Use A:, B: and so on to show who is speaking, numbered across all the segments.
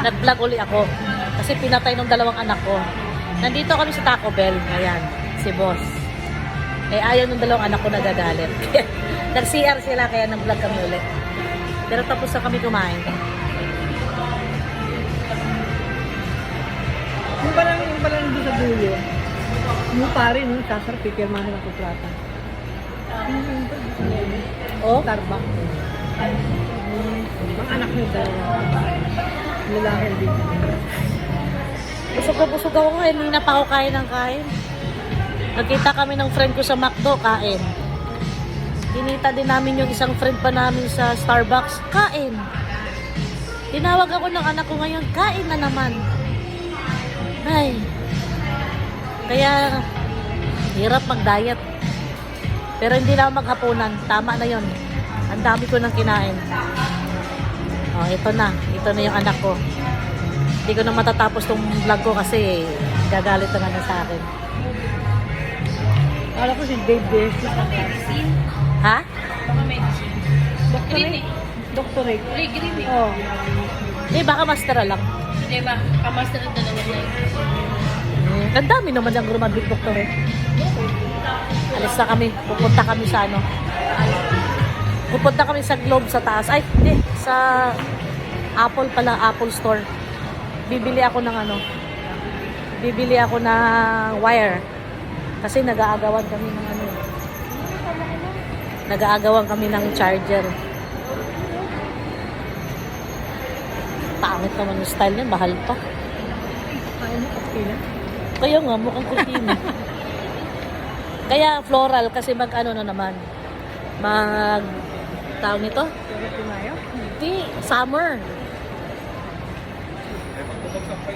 A: Nag-vlog uli ako. Kasi pinatay ng dalawang anak ko. Nandito kami sa Taco Bell. Ayan, si boss. Eh, ayaw ng dalawang anak ko nagagalit. Nag-CR sila, kaya nag-vlog kami ulit. Pero tapos na kami kumain.
B: Yung parang doon sa dulo. Yung pare, no? Sasar, pikirmahan ng kutrata.
A: Oh?
B: Starbucks. Ang anak niyo dalawa. Lalaki din.
A: Busog ako nga, hindi na pa ako kain ng kain. Nagkita kami ng friend ko sa McDo, kain. Kinita din namin yung isang friend pa namin sa Starbucks, kain. Tinawag ako ng anak ko ngayon, kain na naman. Ay. Kaya, hirap mag-diet. Pero hindi na ako maghapunan, tama na yon. Ang dami ko nang kinain. Oh, ito na yung anak ko. Hindi ko na matatapos tong vlog ko kasi gagalit na nga sa akin.
B: Akala ko si Dave Bears.
A: Ha?
C: Baka medicine.
B: Doctorate. Doctorate.
C: Green eh.
B: Oh.
A: Hindi, baka master lang.
C: Hindi ba? Kamaster na naman yan.
A: Ang dami naman yung graduate doctor eh. Alis na kami. Pupunta kami sa ano. Pupunta kami sa Globe sa taas. Ay, hindi. Sa Apple pala. Apple Store. Bibili ako ng ano. Bibili ako ng wire. Kasi nag-aagawan kami ng ano. Nag-aagawan kami ng charger. Pangit naman yung style niya. Mahal pa.
B: Kaya mo kapila.
A: Kaya nga, mukhang kurtina. Kaya floral kasi mag ano na naman. Mag tawag nito?
B: Pero tumayo.
A: Hindi, summer.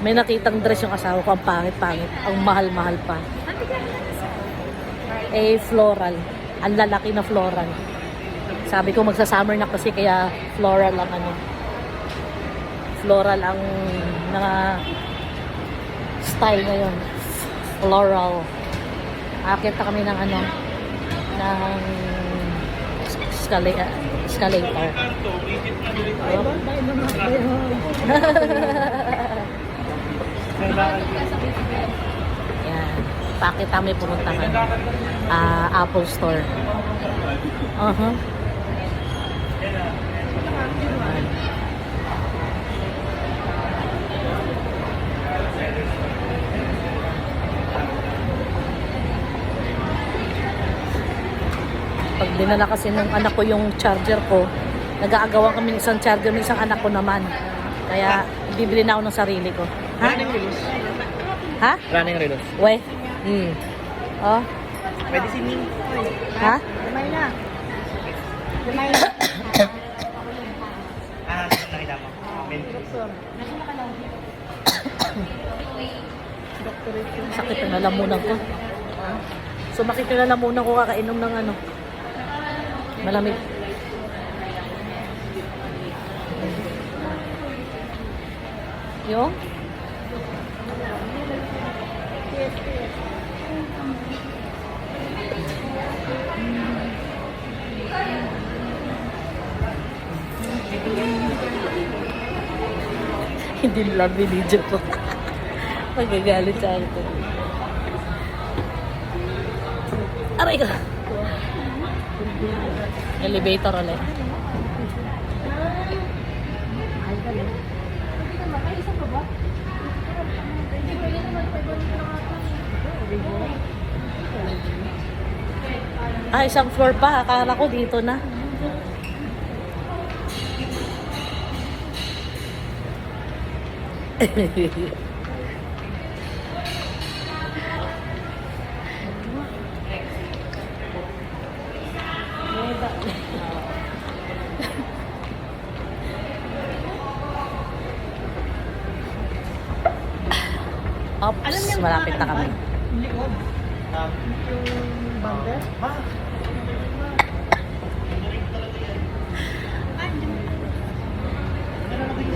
A: May nakitang dress yung asawa ko, ang pangit-pangit. Ang mahal-mahal pa. Eh, floral. Ang lalaki na floral. Sabi ko magsa-summer na kasi kaya floral ang ano. Floral ang mga style ngayon. Floral. Akit kami ng ano, ng escalator. Yan. Bakit kami pumuntahan? Apple Store. Pag dinala kasi ng anak ko yung charger ko, nag-aagawan kami ng isang charger ng isang anak ko naman. Kaya, bibili na ako ng sarili ko. Ha?
B: Running release.
A: Ha?
D: Running relos.
A: We? Oh?
D: Pwede si Ming.
A: Ha?
B: Lumay na. Lumay na.
D: Nakita mo.
B: Doktor. Doctorate.
A: Sakit na lalamunan ko. Sumakit na lalamunan ko kakainom ng ano. Malamig. Yung? Hindi lang video ko. Magagalit sa akin. Aray ka! Elevator ulit. Isang floor pa. Akala ko dito na. Ops, malapit na kami.
B: Yung bumper.